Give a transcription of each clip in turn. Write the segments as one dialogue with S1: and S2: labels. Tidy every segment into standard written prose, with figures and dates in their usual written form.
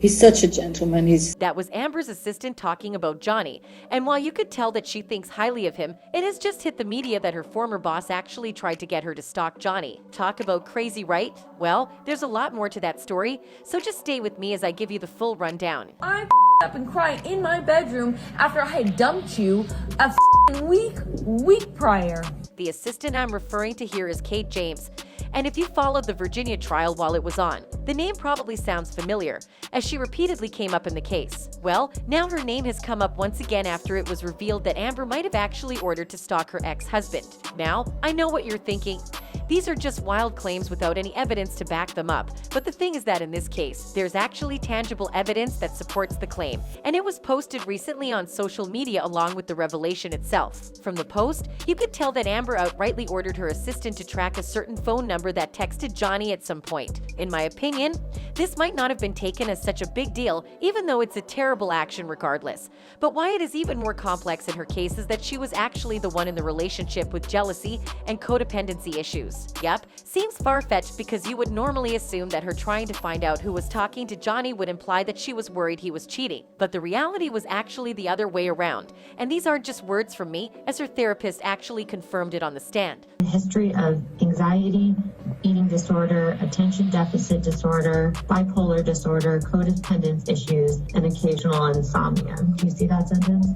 S1: He's such a gentleman.
S2: That was Amber's assistant talking about Johnny, and while you could tell that she thinks highly of him, it has just hit the media that her former boss actually tried to get her to stalk Johnny. Talk about crazy, right? Well, there's a lot more to that story, so just stay with me as I give you the full rundown.
S3: I up and cried in my bedroom after I had dumped you a week prior.
S2: The assistant I'm referring to here is Kate James. And if you followed the Virginia trial while it was on, the name probably sounds familiar, as she repeatedly came up in the case. Well, now her name has come up once again after it was revealed that Amber might have actually ordered to stalk her ex-husband. Now, I know what you're thinking. These are just wild claims without any evidence to back them up, but the thing is that in this case, there's actually tangible evidence that supports the claim, and it was posted recently on social media along with the revelation itself. From the post, you could tell that Amber outrightly ordered her assistant to track a certain phone number that texted Johnny at some point. In my opinion, this might not have been taken as such a big deal, even though it's a terrible action regardless. But why it is even more complex in her case is that she was actually the one in the relationship with jealousy and codependency issues. Yep, seems far-fetched because you would normally assume that her trying to find out who was talking to Johnny would imply that she was worried he was cheating. But the reality was actually the other way around. And these aren't just words from me, as her therapist actually confirmed it on the stand.
S4: A history of anxiety, eating disorder, attention deficit disorder, bipolar disorder, codependence issues, and occasional insomnia. Do you see that sentence?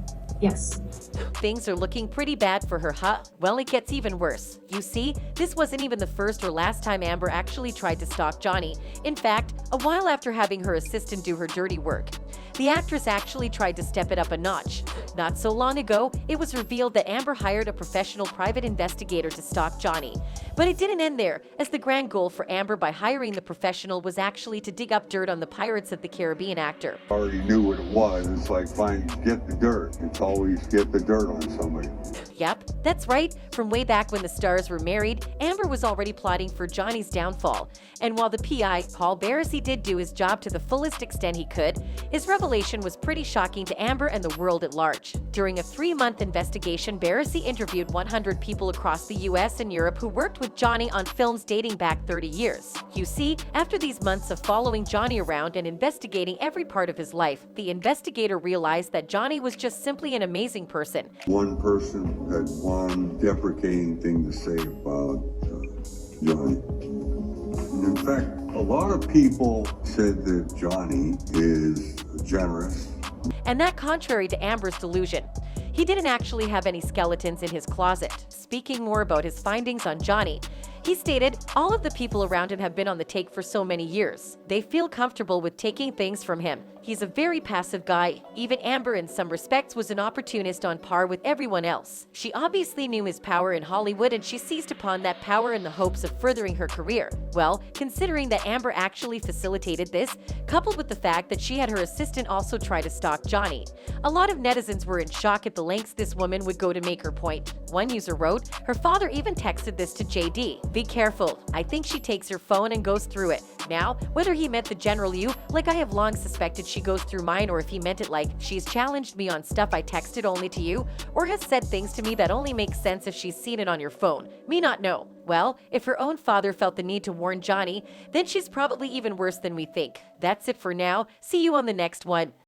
S3: Yes.
S2: Things are looking pretty bad for her, huh? Well, it gets even worse. You see, this wasn't even the first or last time Amber actually tried to stalk Johnny. In fact, a while after having her assistant do her dirty work, the actress actually tried to step it up a notch. Not so long ago, it was revealed that Amber hired a professional private investigator to stalk Johnny. But it didn't end there, as the grand goal for Amber by hiring the professional was actually to dig up dirt on the Pirates of the Caribbean actor.
S5: I already knew what it was. It's like, get the dirt. It's always get the dirt on somebody.
S2: Yep, that's right. From way back when the stars were married, Amber was already plotting for Johnny's downfall. And while the PI, Paul Barresi, did do his job to the fullest extent he could, his revelation was pretty shocking to Amber and the world at large. During a 3-month investigation, Barresi interviewed 100 people across the US and Europe who worked with Johnny on films dating back 30 years. You see, after these months of following Johnny around and investigating every part of his life, the investigator realized that Johnny was just simply an amazing person.
S5: One person had one deprecating thing to say about Johnny. And in fact, a lot of people said that Johnny is generous.
S2: And that contrary to Amber's delusion. He didn't actually have any skeletons in his closet. Speaking more about his findings on Johnny, he stated, all of the people around him have been on the take for so many years. They feel comfortable with taking things from him. He's a very passive guy. Even Amber, in some respects, was an opportunist on par with everyone else. She obviously knew his power in Hollywood, and she seized upon that power in the hopes of furthering her career. Well, considering that Amber actually facilitated this, coupled with the fact that she had her assistant also try to stalk Johnny, a lot of netizens were in shock at the lengths this woman would go to make her point. One user wrote, her father even texted this to JD. Be careful. I think she takes your phone and goes through it. Now, whether he meant the general you, like I have long suspected she goes through mine, or if he meant it like, she's challenged me on stuff I texted only to you, or has said things to me that only make sense if she's seen it on your phone. Me not know. Well, if her own father felt the need to warn Johnny, then she's probably even worse than we think. That's it for now. See you on the next one.